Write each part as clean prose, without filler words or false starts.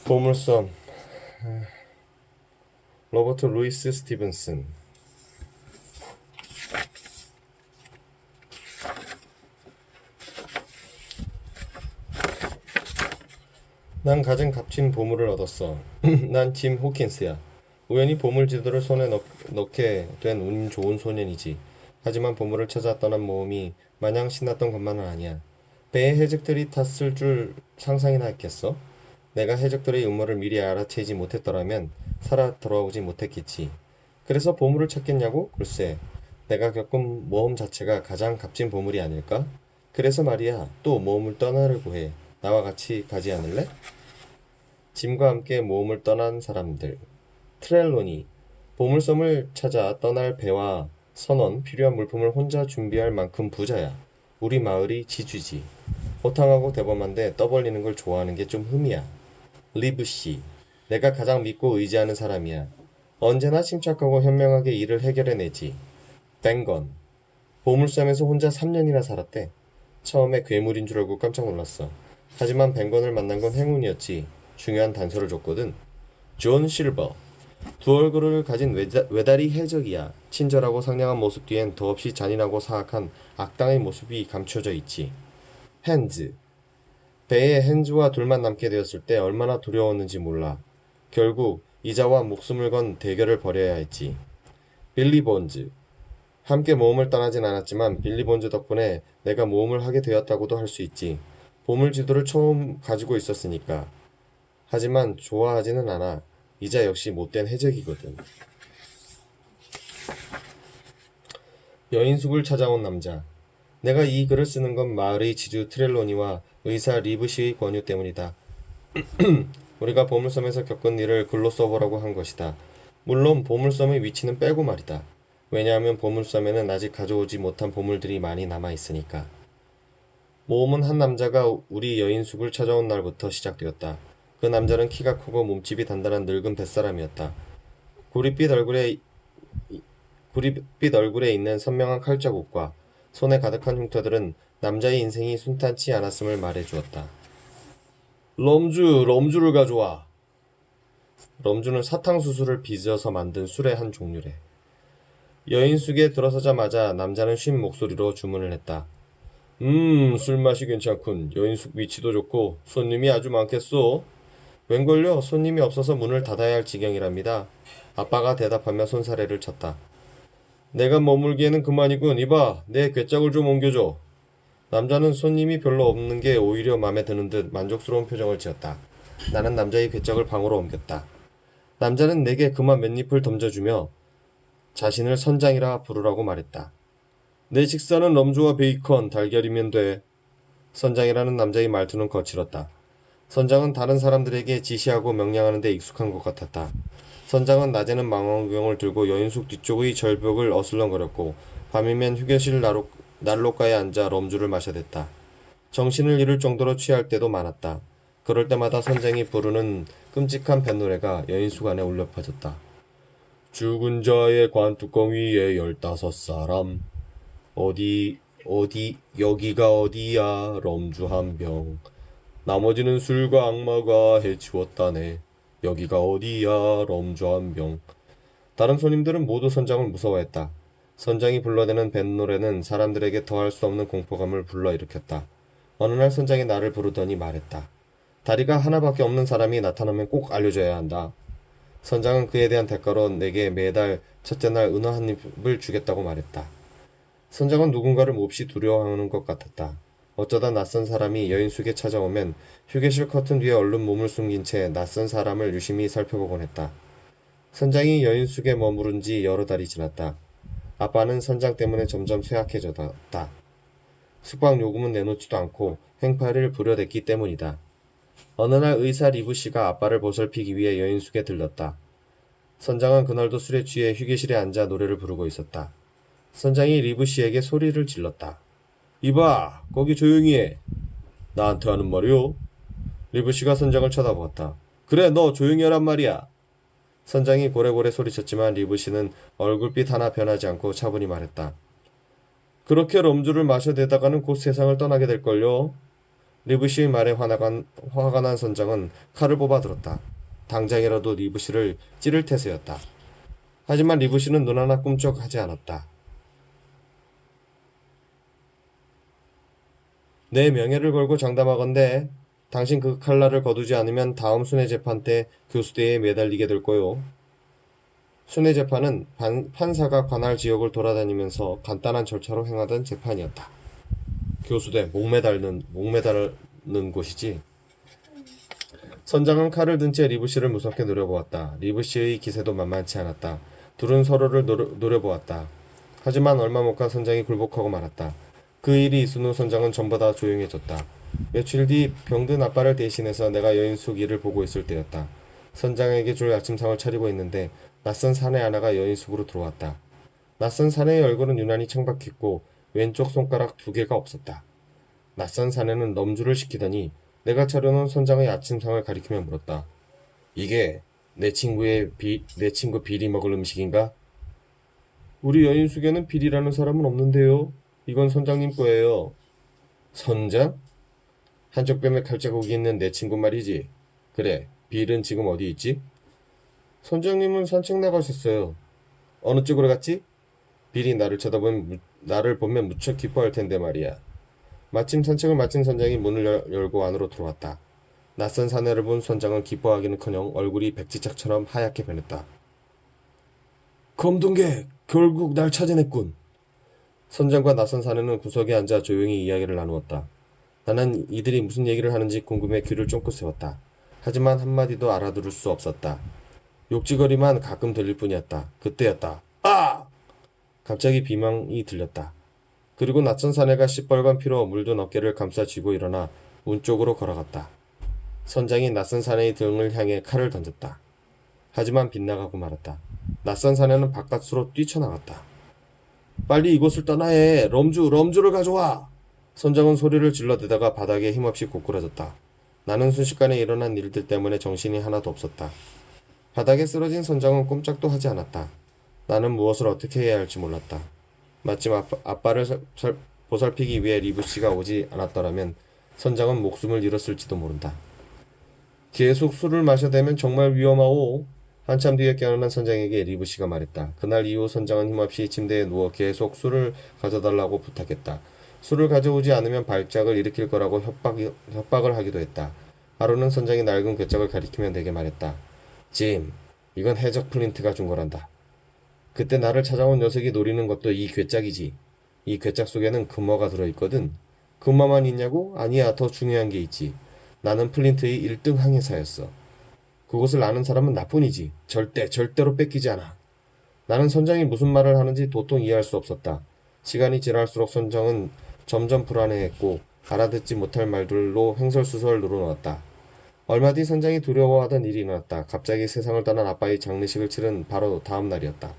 보물섬. 로버트 루이스 스티븐슨. 난 가진 값진 보물을 얻었어. 난 짐 호킨스야. 우연히 보물 지도를 손에 넣게 된 운 좋은 소년이지. 하지만 보물을 찾아 떠난 모험이 마냥 신났던 것만은 아니야. 배에 해적들이 탔을 줄 상상이나 했겠어? 내가 해적들의 음모를 미리 알아채지 못했더라면 살아 돌아오지 못했겠지. 그래서 보물을 찾겠냐고? 글쎄, 내가 겪은 모험 자체가 가장 값진 보물이 아닐까? 그래서 말이야, 또 모험을 떠나려고 해. 나와 같이 가지 않을래? 짐과 함께 모험을 떠난 사람들. 트렐로니. 보물섬을 찾아 떠날 배와 선원, 필요한 물품을 혼자 준비할 만큼 부자야. 우리 마을이 지주지. 호탕하고 대범한데 떠벌리는 걸 좋아하는 게 좀 흠이야. 리브씨. 내가 가장 믿고 의지하는 사람이야. 언제나 침착하고 현명하게 일을 해결해내지. 뱅건. 보물섬에서 혼자 3년이나 살았대. 처음에 괴물인 줄 알고 깜짝 놀랐어. 하지만 뱅건을 만난 건 행운이었지. 중요한 단서를 줬거든. 존 실버. 두 얼굴을 가진 외다리 해적이야. 친절하고 상냥한 모습 뒤엔 더없이 잔인하고 사악한 악당의 모습이 감춰져 있지. 핸즈. 배에 핸즈와 둘만 남게 되었을 때 얼마나 두려웠는지 몰라. 결국 이자와 목숨을 건 대결을 벌여야 했지. 빌리 본즈. 함께 모험을 떠나진 않았지만 빌리 본즈 덕분에 내가 모험을 하게 되었다고도 할 수 있지. 보물 지도를 처음 가지고 있었으니까. 하지만 좋아하지는 않아. 이자 역시 못된 해적이거든. 여인숙을 찾아온 남자. 내가 이 글을 쓰는 건 마을의 지주 트렐로니와 의사 리브시의 권유 때문이다. 우리가 보물섬에서 겪은 일을 글로 써보라고 한 것이다. 물론 보물섬의 위치는 빼고 말이다. 왜냐하면 보물섬에는 아직 가져오지 못한 보물들이 많이 남아있으니까. 모험은 한 남자가 우리 여인숙을 찾아온 날부터 시작되었다. 그 남자는 키가 크고 몸집이 단단한 늙은 뱃사람이었다. 구릿빛 얼굴에 있는 선명한 칼자국과 손에 가득한 흉터들은 남자의 인생이 순탄치 않았음을 말해주었다. 럼주를 가져와. 럼주는 사탕수수를 빚어서 만든 술의 한 종류래. 여인숙에 들어서자마자 남자는 쉰 목소리로 주문을 했다. 술맛이 괜찮군. 여인숙 위치도 좋고 손님이 아주 많겠소. 웬걸요? 손님이 없어서 문을 닫아야 할 지경이랍니다. 아빠가 대답하며 손사래를 쳤다. 내가 머물기에는 그만이군. 이봐, 내 괴짝을 좀 옮겨줘. 남자는 손님이 별로 없는 게 오히려 마음에 드는 듯 만족스러운 표정을 지었다. 나는 남자의 괴짝을 방으로 옮겼다. 남자는 내게 그만 맨잎을 던져주며 자신을 선장이라 부르라고 말했다. 내 식사는 럼주와 베이컨, 달걀이면 돼. 선장이라는 남자의 말투는 거칠었다. 선장은 다른 사람들에게 지시하고 명령하는 데 익숙한 것 같았다. 선장은 낮에는 망원경을 들고 여인숙 뒤쪽의 절벽을 어슬렁거렸고 밤이면 휴게실 난로가에 앉아 럼주를 마셔댔다. 정신을 잃을 정도로 취할 때도 많았다. 그럴 때마다 선장이 부르는 끔찍한 뱃노래가 여인숙 안에 울려 퍼졌다. 죽은 자의 관뚜껑 위에 15사람. 여기가 어디야, 럼주 한 병. 나머지는 술과 악마가 해치웠다네. 여기가 어디야, 럼주 한 병. 다른 손님들은 모두 선장을 무서워했다. 선장이 불러대는 뱃노래는 사람들에게 더할 수 없는 공포감을 불러일으켰다. 어느 날 선장이 나를 부르더니 말했다. 다리가 하나밖에 없는 사람이 나타나면 꼭 알려줘야 한다. 선장은 그에 대한 대가로 내게 매달 첫째 날 은어 한 입을 주겠다고 말했다. 선장은 누군가를 몹시 두려워하는 것 같았다. 어쩌다 낯선 사람이 여인숙에 찾아오면 휴게실 커튼 뒤에 얼른 몸을 숨긴 채 낯선 사람을 유심히 살펴보곤 했다. 선장이 여인숙에 머무른 지 여러 달이 지났다. 아빠는 선장 때문에 점점 쇠약해졌다. 숙박 요금은 내놓지도 않고 행파를 부려댔기 때문이다. 어느 날 의사 리브 씨가 아빠를 보살피기 위해 여인숙에 들렀다. 선장은 그날도 술에 취해 휴게실에 앉아 노래를 부르고 있었다. 선장이 리브 씨에게 소리를 질렀다. 이봐, 거기 조용히 해. 나한테 하는 말이오? 리브 씨가 선장을 쳐다보았다. 그래, 너 조용히 하란 말이야. 선장이 고래고래 소리쳤지만 리브 씨는 얼굴빛 하나 변하지 않고 차분히 말했다. 그렇게 럼주를 마셔대다가는 곧 세상을 떠나게 될걸요. 리브씨의 말에 화가 난 선장은 칼을 뽑아 들었다. 당장이라도 리브씨를 찌를 태세였다. 하지만 리브씨는 눈 하나 꿈쩍하지 않았다. 내 명예를 걸고 장담하건대 당신 그 칼날을 거두지 않으면 다음 순회 재판 때 교수대에 매달리게 될 거요. 순회 재판은 판사가 관할 지역을 돌아다니면서 간단한 절차로 행하던 재판이었다. 교수대, 목매다는 곳이지. 선장은 칼을 든 채 리브씨를 무섭게 노려보았다. 리브씨의 기세도 만만치 않았다. 둘은 서로를 노려보았다. 하지만 얼마 못 가 선장이 굴복하고 말았다. 그 일이 있은 후 선장은 전부 다 조용해졌다. 며칠 뒤 병든 아빠를 대신해서 내가 여인숙 일을 보고 있을 때였다. 선장에게 줄 아침상을 차리고 있는데 낯선 사내 하나가 여인숙으로 들어왔다. 낯선 사내의 얼굴은 유난히 청박했고 왼쪽 손가락 2개가 없었다. 낯선 사내는 넘주를 시키더니 내가 차려놓은 선장의 아침상을 가리키며 물었다. 이게 내 친구 비리 먹을 음식인가? 우리 여인숙에는 비리라는 사람은 없는데요. 이건 선장님 거예요. 선장? 한쪽 뺨에 칼자국이 있는 내 친구 말이지. 그래, 빌은 지금 어디 있지? 선장님은 산책 나가셨어요. 어느 쪽으로 갔지? 빌이 나를 보면 무척 기뻐할 텐데 말이야. 마침 산책을 마친 선장이 문을 열고 안으로 들어왔다. 낯선 사내를 본 선장은 기뻐하기는커녕 얼굴이 백지짝처럼 하얗게 변했다. 검둥개, 결국 날 찾아냈군. 선장과 낯선 사내는 구석에 앉아 조용히 이야기를 나누었다. 나는 이들이 무슨 얘기를 하는지 궁금해 귀를 쫑긋 세웠다. 하지만 한마디도 알아들을 수 없었다. 욕지거리만 가끔 들릴 뿐이었다. 그때였다. 아! 갑자기 비명이 들렸다. 그리고 낯선 사내가 시뻘건 피로 물든 어깨를 감싸 쥐고 일어나 문 쪽으로 걸어갔다. 선장이 낯선 사내의 등을 향해 칼을 던졌다. 하지만 빗나가고 말았다. 낯선 사내는 바깥으로 뛰쳐나갔다. 빨리 이곳을 떠나야 해. 럼주를 가져와. 선장은 소리를 질러대다가 바닥에 힘없이 고꾸라졌다. 나는 순식간에 일어난 일들 때문에 정신이 하나도 없었다. 바닥에 쓰러진 선장은 꼼짝도 하지 않았다. 나는 무엇을 어떻게 해야 할지 몰랐다. 마침 아빠를 보살피기 위해 리브씨가 오지 않았더라면 선장은 목숨을 잃었을지도 모른다. 계속 술을 마셔대면 정말 위험하오. 한참 뒤에 깨어난 선장에게 리브씨가 말했다. 그날 이후 선장은 힘없이 침대에 누워 계속 술을 가져달라고 부탁했다. 술을 가져오지 않으면 발작을 일으킬 거라고 협박을 하기도 했다. 하루는 선장이 낡은 괴짝을 가리키며 내게 말했다. 짐, 이건 해적 플린트가 준 거란다. 그때 나를 찾아온 녀석이 노리는 것도 이 괴짝이지. 이 괴짝 속에는 금어가 들어있거든. 금어만 있냐고? 아니야, 더 중요한 게 있지. 나는 플린트의 1등 항해사였어. 그것을 아는 사람은 나뿐이지. 절대로 뺏기지 않아. 나는 선장이 무슨 말을 하는지 도통 이해할 수 없었다. 시간이 지날수록 선장은 점점 불안해했고 알아듣지 못할 말들로 횡설수설 늘어놓았다. 얼마 뒤 선장이 두려워하던 일이 일어났다. 갑자기 세상을 떠난 아빠의 장례식을 치른 바로 다음 날이었다.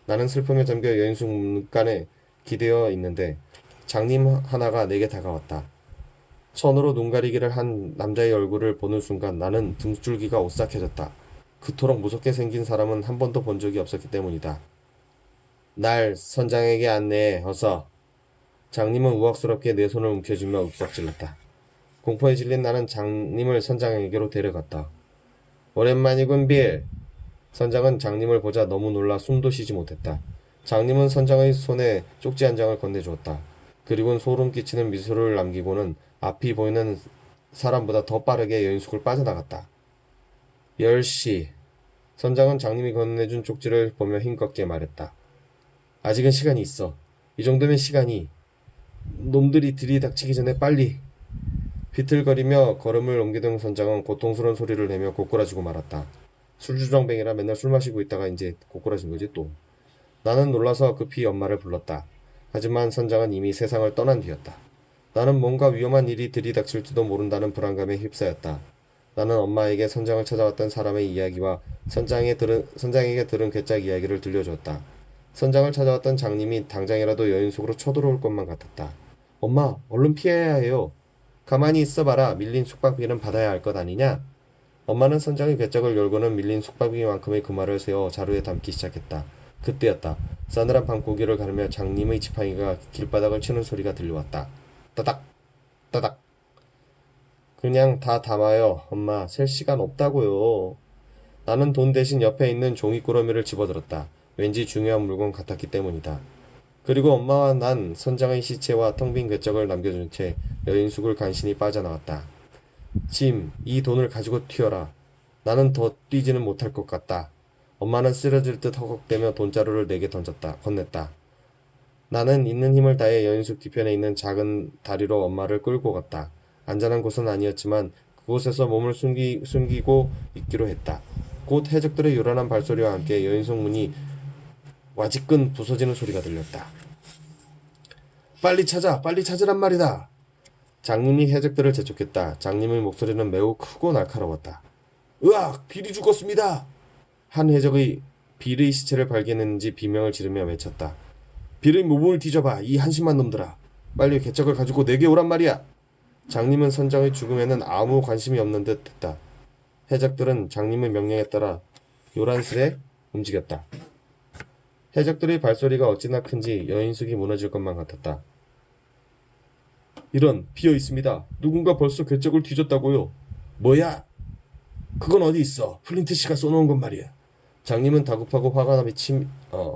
나는 슬픔에 잠겨 여인숙 문간에 기대어 있는데 장님 하나가 내게 다가왔다. 손으로 눈가리기를 한 남자의 얼굴을 보는 순간 나는 등줄기가 오싹해졌다. 그토록 무섭게 생긴 사람은 한 번도 본 적이 없었기 때문이다. 날 선장에게 안내해, 어서. 장님은 우악스럽게 내 손을 움켜쥐며 윽박질렀다. 공포에 질린 나는 장님을 선장에게로 데려갔다. 오랜만이군, 빌. 선장은 장님을 보자 너무 놀라 숨도 쉬지 못했다. 장님은 선장의 손에 쪽지 한 장을 건네주었다. 그리고는 소름 끼치는 미소를 남기고는 앞이 보이는 사람보다 더 빠르게 여인숙을 빠져나갔다. 10시. 선장은 장님이 건네준 쪽지를 보며 힘겹게 말했다. 아직은 시간이 있어. 이 정도면 시간이. 놈들이 들이닥치기 전에 빨리. 비틀거리며 걸음을 옮기던 선장은 고통스러운 소리를 내며 고꾸라지고 말았다. 술주정뱅이라 맨날 술 마시고 있다가 이제 고꾸라진 거지 또. 나는 놀라서 급히 엄마를 불렀다. 하지만 선장은 이미 세상을 떠난 뒤였다. 나는 뭔가 위험한 일이 들이닥칠지도 모른다는 불안감에 휩싸였다. 나는 엄마에게 선장을 찾아왔던 사람의 이야기와 선장에게 들은 괴짝 이야기를 들려주었다. 선장을 찾아왔던 장님이 당장이라도 여인숙으로 쳐들어올 것만 같았다. 엄마, 얼른 피해야 해요. 가만히 있어봐라. 밀린 숙박비는 받아야 할 것 아니냐? 엄마는 선장의 괴짝을 열고는 밀린 숙박비만큼의 금화를 세워 자루에 담기 시작했다. 그때였다. 싸늘한 밤 고개를 가르며 장님의 지팡이가 길바닥을 치는 소리가 들려왔다. 따닥, 따닥. 그냥 다 담아요. 엄마, 셀 시간 없다고요. 나는 돈 대신 옆에 있는 종이꾸러미를 집어들었다. 왠지 중요한 물건 같았기 때문이다. 그리고 엄마와 난 선장의 시체와 텅 빈 궤적을 남겨준 채 여인숙을 간신히 빠져나왔다. 짐, 이 돈을 가지고 튀어라. 나는 더 뛰지는 못할 것 같다. 엄마는 쓰러질 듯 허걱대며 돈자루를 내게 건넸다. 나는 있는 힘을 다해 여인숙 뒤편에 있는 작은 다리로 엄마를 끌고 갔다. 안전한 곳은 아니었지만 그곳에서 몸을 숨기고 있기로 했다. 곧 해적들의 요란한 발소리와 함께 여인숙 문이 와지끈 부서지는 소리가 들렸다. 빨리 찾아! 빨리 찾으란 말이다! 장님이 해적들을 재촉했다. 장님의 목소리는 매우 크고 날카로웠다. 으악! 빌이 죽었습니다! 한 해적의 빌의 시체를 발견했는지 비명을 지르며 외쳤다. 빌의 몸을 뒤져봐, 이 한심한 놈들아. 빨리 개척을 가지고 내게 오란 말이야. 장님은 선장의 죽음에는 아무 관심이 없는 듯 했다. 해적들은 장님의 명령에 따라 요란스레 움직였다. 해적들의 발소리가 어찌나 큰지 여인숙이 무너질 것만 같았다. 이런, 비어 있습니다. 누군가 벌써 궤적을 뒤졌다고요. 뭐야? 그건 어디 있어? 플린트 씨가 쏘놓은 건 말이야. 장님은 다급하고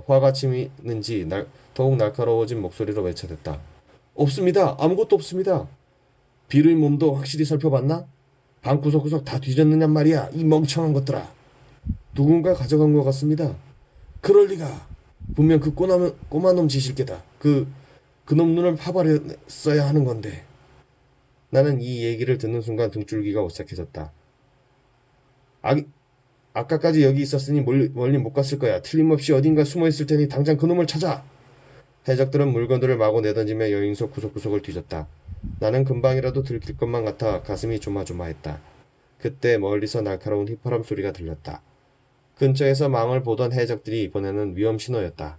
화가 치미는지 더욱 날카로워진 목소리로 외쳐댔다. 없습니다. 아무것도 없습니다. 빌의 몸도 확실히 살펴봤나? 방 구석구석 다 뒤졌느냔 말이야. 이 멍청한 것들아. 누군가 가져간 것 같습니다. 그럴 리가. 분명 그 꼬마놈 짓일 게다. 그놈 눈을 파버렸어야 하는 건데. 나는 이 얘기를 듣는 순간 등줄기가 오싹해졌다. 아까까지 여기 있었으니 멀리 못 갔을 거야. 틀림없이 어딘가 숨어 있을 테니 당장 그놈을 찾아. 해적들은 물건들을 마구 내던지며 여인석 구석구석을 뒤졌다. 나는 금방이라도 들킬 것만 같아 가슴이 조마조마했다. 그때 멀리서 날카로운 휘파람 소리가 들렸다. 근처에서 망을 보던 해적들이 이번에는 위험 신호였다.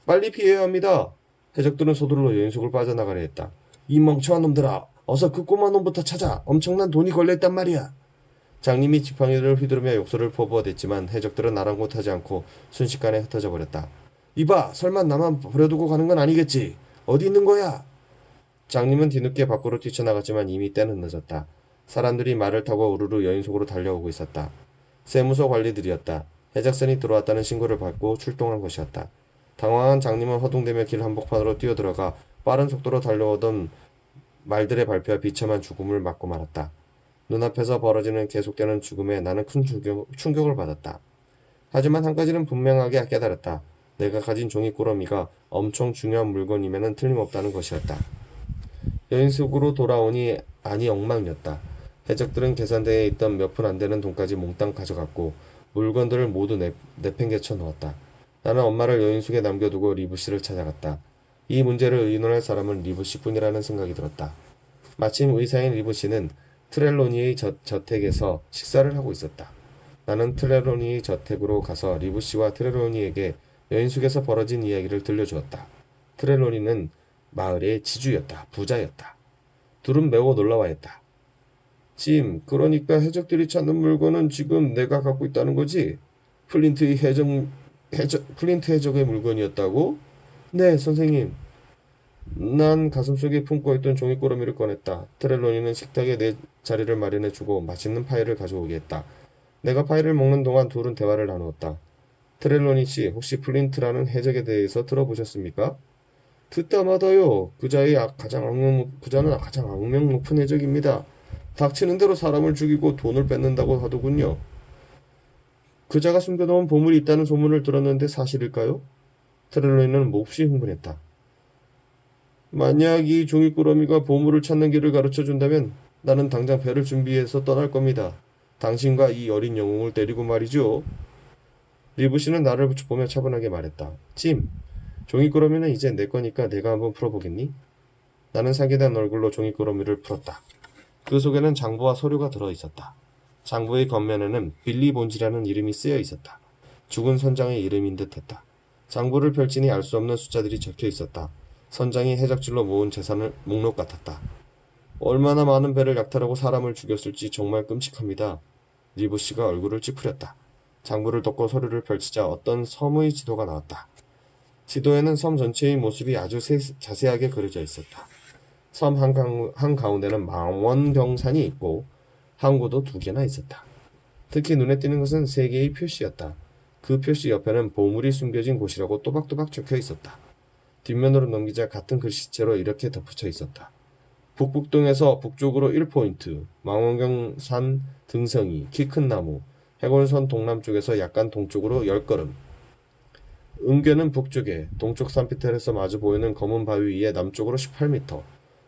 빨리 피해야 합니다. 해적들은 서둘러 여인석을 빠져나가려 했다. 이 멍청한 놈들아, 어서 그 꼬마 놈부터 찾아. 엄청난 돈이 걸려있단 말이야. 장님이 지팡이를 휘두르며 욕설을 퍼부어댔지만 해적들은 아랑곳하지 않고 순식간에 흩어져 버렸다. 이봐, 설마 나만 버려두고 가는 건 아니겠지? 어디 있는 거야? 장님은 뒤늦게 밖으로 뛰쳐나갔지만 이미 때는 늦었다. 사람들이 말을 타고 우르르 여인속으로 달려오고 있었다. 세무서 관리들이었다. 해적선이 들어왔다는 신고를 받고 출동한 것이었다. 당황한 장님은 허둥대며 길 한복판으로 뛰어들어가 빠른 속도로 달려오던 말들의 발표와 비참한 죽음을 맞고 말았다. 눈앞에서 벌어지는 계속되는 죽음에 나는 큰 충격을 받았다. 하지만 한 가지는 분명하게 깨달았다. 내가 가진 종이꾸러미가 엄청 중요한 물건이면 틀림없다는 것이었다. 여인숙으로 돌아오니 안이 엉망이었다. 해적들은 계산대에 있던 몇 푼 안 되는 돈까지 몽땅 가져갔고 물건들을 모두 내팽개쳐 놓았다. 나는 엄마를 여인숙에 남겨두고 리브씨를 찾아갔다. 이 문제를 의논할 사람은 리브씨뿐이라는 생각이 들었다. 마침 의사인 리브씨는 트렐로니의 저택에서 식사를 하고 있었다. 나는 트렐로니의 저택으로 가서 리브씨와 트렐로니에게 여인숙에서 벌어진 이야기를 들려주었다. 트렐로니는 마을의 지주였다. 부자였다. 둘은 매우 놀라워했다. 짐, 그러니까 해적들이 찾는 물건은 지금 내가 갖고 있다는 거지? 플린트 해적의 물건이었다고? 네, 선생님. 난 가슴속에 품고 있던 종이꾸러미를 꺼냈다. 트렐로니는 식탁에 내 자리를 마련해주고 맛있는 파이를 가져오게 했다. 내가 파이를 먹는 동안 둘은 대화를 나누었다. 트렐로니 씨, 혹시 플린트라는 해적에 대해서 들어보셨습니까? 듣다마다요. 그자는 가장 악명 높은 해적입니다. 닥치는 대로 사람을 죽이고 돈을 뺏는다고 하더군요. 그자가 숨겨놓은 보물이 있다는 소문을 들었는데 사실일까요? 트렐로니는 몹시 흥분했다. 만약 이 종이꾸러미가 보물을 찾는 길을 가르쳐준다면 나는 당장 배를 준비해서 떠날 겁니다. 당신과 이 어린 영웅을 데리고 말이죠. 리브씨는 나를 보며 차분하게 말했다. 짐, 종이꾸러미는 이제 내 거니까 내가 한번 풀어보겠니? 나는 상기된 얼굴로 종이꾸러미를 풀었다. 그 속에는 장부와 서류가 들어있었다. 장부의 겉면에는 빌리 본지라는 이름이 쓰여 있었다. 죽은 선장의 이름인 듯했다. 장부를 펼치니 알 수 없는 숫자들이 적혀 있었다. 선장이 해적질로 모은 재산을 목록 같았다. 얼마나 많은 배를 약탈하고 사람을 죽였을지 정말 끔찍합니다. 리브씨가 얼굴을 찌푸렸다. 장부를 덮고 서류를 펼치자 어떤 섬의 지도가 나왔다. 지도에는 섬 전체의 모습이 아주 자세하게 그려져 있었다. 섬 한가운데는 망원경산이 있고 항구도 2개나 있었다. 특히 눈에 띄는 것은 3개의 표시였다. 그 표시 옆에는 보물이 숨겨진 곳이라고 또박또박 적혀 있었다. 뒷면으로 넘기자 같은 글씨체로 이렇게 덧붙여 있었다. 북북동에서 북쪽으로 1포인트, 망원경산 등성이, 키 큰 나무, 해골선 동남쪽에서 약간 동쪽으로 10걸음. 은교는 북쪽에, 동쪽 산피텔에서 마주 보이는 검은 바위 위에 남쪽으로 18m,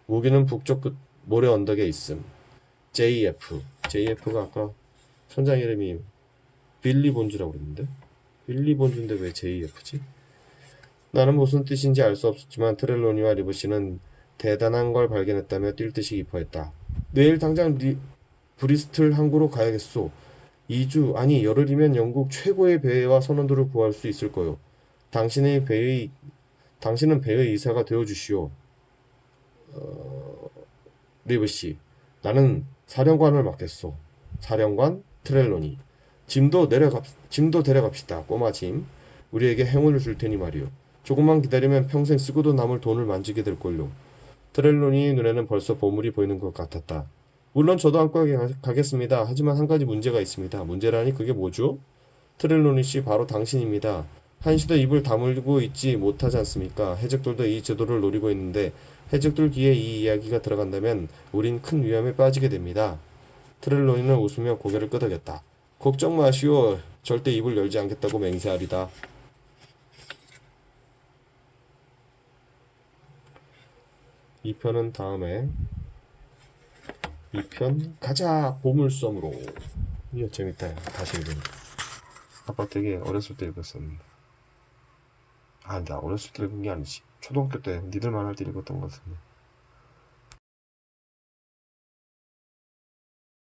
우기는 북쪽 끝 모래 언덕에 있음. JF가 아까 선장 이름이 빌리 본즈라고 그랬는데? 빌리 본즈인데 왜 JF지? 나는 무슨 뜻인지 알 수 없었지만 트렐로니와 리브씨는 대단한 걸 발견했다며 뛸 듯이 기뻐했다. 내일 당장 브리스틀 항구로 가야겠소. 2주, 아니 열흘이면 영국 최고의 배와 선원들을 구할 수 있을 거요. 당신은 배의 이사가 되어주시오. 리브씨, 나는 사령관을 맡겠소. 사령관 트렐로니. 짐도 데려갑시다. 꼬마 짐. 우리에게 행운을 줄 테니 말이오. 조금만 기다리면 평생 쓰고도 남을 돈을 만지게 될걸요. 트렐로니 눈에는 벌써 보물이 보이는 것 같았다. 물론 저도 함께 가겠습니다. 하지만 한 가지 문제가 있습니다. 문제라니 그게 뭐죠? 트렐로니 씨 바로 당신입니다. 한시도 입을 다물고 있지 못하지 않습니까? 해적들도 이 제도를 노리고 있는데 해적들 귀에 이 이야기가 들어간다면 우린 큰 위험에 빠지게 됩니다. 트렐로니는 웃으며 고개를 끄덕였다. 걱정 마시오. 절대 입을 열지 않겠다고 맹세하리다. 이 편은 다음에 2편 가자 보물섬으로. 이거 재밌다. 다시 읽으니까. 아빠 되게 어렸을 때 읽었었는데. 아, 나 어렸을 때 읽은 게 아니지. 초등학교 때 니들만 할 때 읽었던 것 같은데.